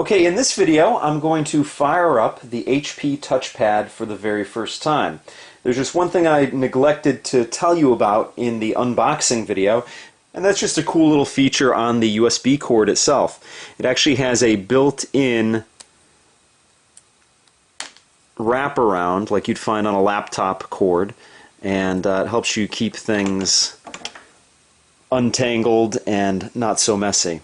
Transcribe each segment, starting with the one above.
Okay, in this video I'm going to fire up the HP TouchPad for the very first time. There's just one thing I neglected to tell you about in the unboxing video, and that's just a cool little feature on the USB cord itself. It actually has a built-in wraparound like you'd find on a laptop cord, and it helps you keep things untangled and not so messy.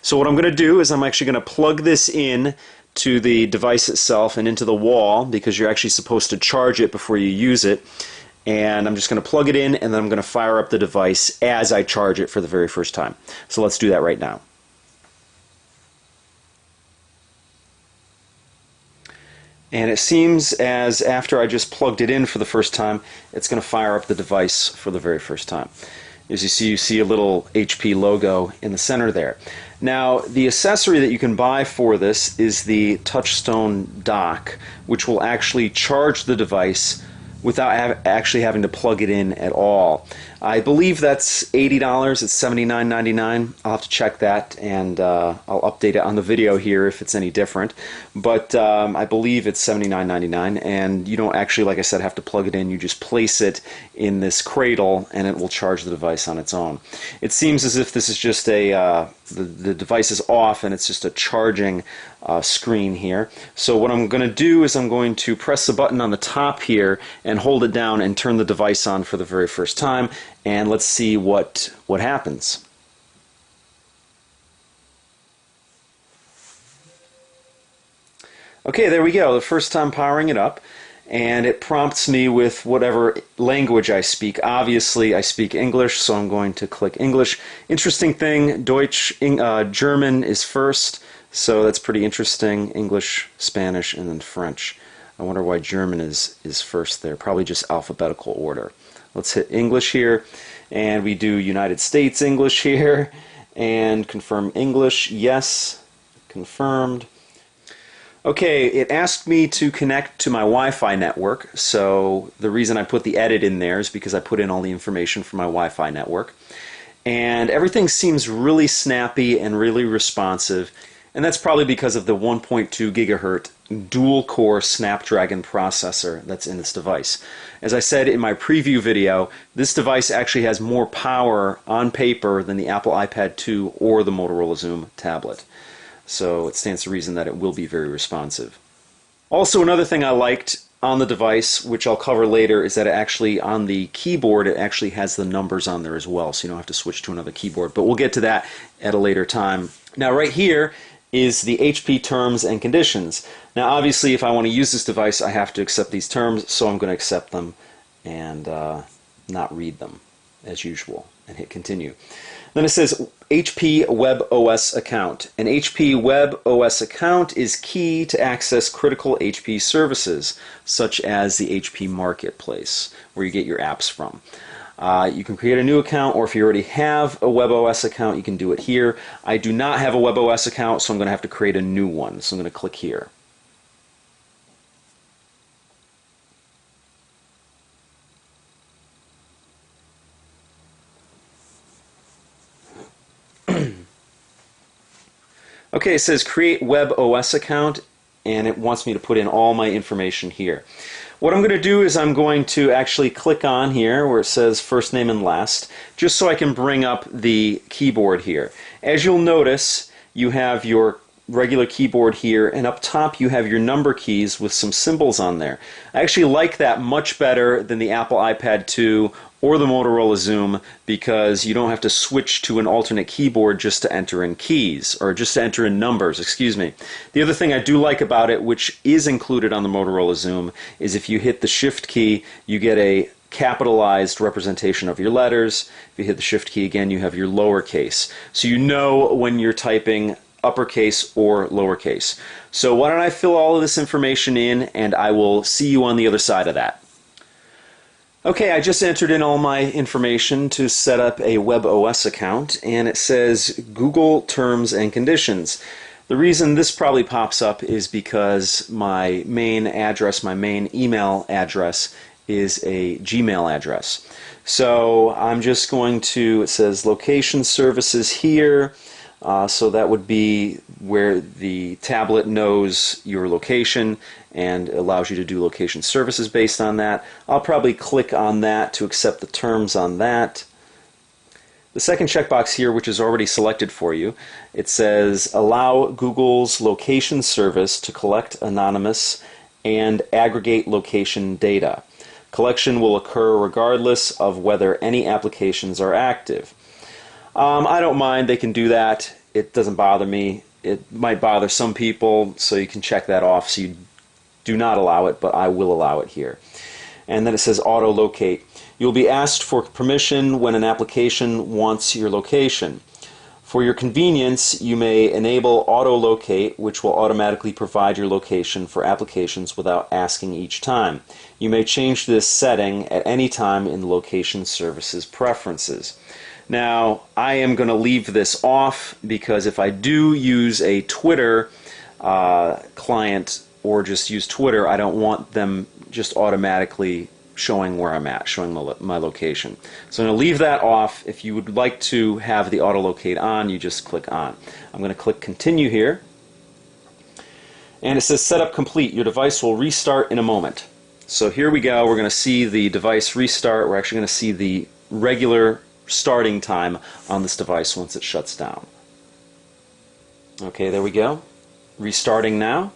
So what I'm going to do is I'm actually going to plug this in to the device itself and into the wall, because you're actually supposed to charge it before you use it. And I'm just going to plug it in, and then I'm going to fire up the device as I charge it for the very first time. So let's do that right now. And it seems as after I just plugged it in for the first time, it's going to fire up the device for the very first time. As you see a little HP logo in the center there. Now, the accessory that you can buy for this is the Touchstone dock, which will actually charge the device without actually having to plug it in at all. I believe that's $80. It's $79.99. I'll have to check that, and I'll update it on the video here if it's any different. But I believe it's $79.99, and you don't actually, like I said, have to plug it in. You just place it in this cradle, and it will charge the device on its own. It seems as if this is just a the device is off, and it's just a charging screen here. So what I'm going to do is I'm going to press the button on the top here and hold it down and turn the device on for the very first time, and let's see what happens. Okay, there we go. The first time powering it up, and it prompts me with whatever language I speak. Obviously, I speak English, so I'm going to click English. Interesting thing, German is first, so that's pretty interesting. English, Spanish, and then French. I wonder why German is first there. Probably just alphabetical order. Let's hit English here, and we do United States English here, and confirm English. Yes, confirmed. Okay, it asked me to connect to my Wi-Fi network, so the reason I put the edit in there is because I put in all the information for my Wi-Fi network. And everything seems really snappy and really responsive, and that's probably because of the 1.2 gigahertz dual-core Snapdragon processor that's in this device. As I said in my preview video, this device actually has more power on paper than the Apple iPad 2 or the Motorola Xoom tablet. So it stands to reason that it will be very responsive. Also, another thing I liked on the device, which I'll cover later, is that it actually, on the keyboard, it actually has the numbers on there as well, so you don't have to switch to another keyboard. But we'll get to that at a later time. Now, right here is the HP terms and conditions. Now, obviously, if I want to use this device, I have to accept these terms, so I'm going to accept them and not read them, as usual, and hit continue. Then it says HP Web OS account. An HP Web OS account is key to access critical HP services, such as the HP Marketplace, where you get your apps from. You can create a new account, or if you already have a Web OS account, you can do it here. I do not have a Web OS account, so I'm going to have to create a new one. So I'm going to click here. Okay, it says create Web OS account, and it wants me to put in all my information here. What I'm going to do is I'm going to actually click on here where it says first name and last, just so I can bring up the keyboard here. As you'll notice, you have your regular keyboard here, and up top you have your number keys with some symbols on there. I actually like that much better than the Apple iPad 2 or the Motorola Xoom, because you don't have to switch to an alternate keyboard just to enter in keys, or just to enter in numbers, excuse me. The other thing I do like about it, which is included on the Motorola Xoom, is if you hit the Shift key, you get a capitalized representation of your letters. If you hit the Shift key again, you have your lowercase. So you know when you're typing uppercase or lowercase. So why don't I fill all of this information in, and I will see you on the other side of that. Okay, I just entered in all my information to set up a Web OS account, and it says Google Terms and Conditions. The reason this probably pops up is because my main address, my main email address, is a Gmail address. So I'm just going to, it says location services here. So that would be where the tablet knows your location and allows you to do location services based on that. I'll probably click on that to accept the terms on that. The second checkbox here, which is already selected for you, it says allow Google's location service to collect anonymous and aggregate location data. Collection will occur regardless of whether any applications are active. I don't mind, they can do that. It doesn't bother me. It might bother some people, so you can check that off so you do not allow it, but I will allow it here. And then it says auto locate. You'll be asked for permission when an application wants your location. For your convenience, you may enable auto locate, which will automatically provide your location for applications without asking each time. You may change this setting at any time in the location services preferences. Now, I am going to leave this off because if I do use a Twitter client or just use Twitter, I don't want them just automatically showing where I'm at, showing my location. So I'm going to leave that off. If you would like to have the auto locate on, you just click on. I'm going to click continue here. And it says setup complete. Your device will restart in a moment. So here we go. We're going to see the device restart. We're actually going to see the regular starting time on this device once it shuts down. Okay, there we go. Restarting now.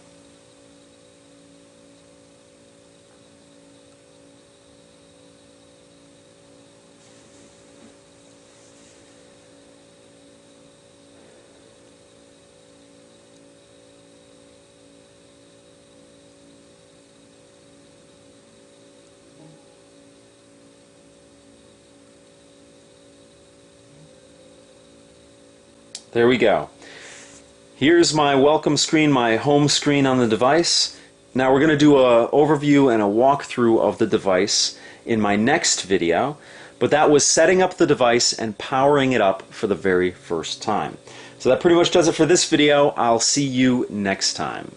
There we go. Here's my welcome screen, my home screen on the device. Now we're going to do an overview and a walkthrough of the device in my next video, but that was setting up the device and powering it up for the very first time. So that pretty much does it for this video. I'll see you next time.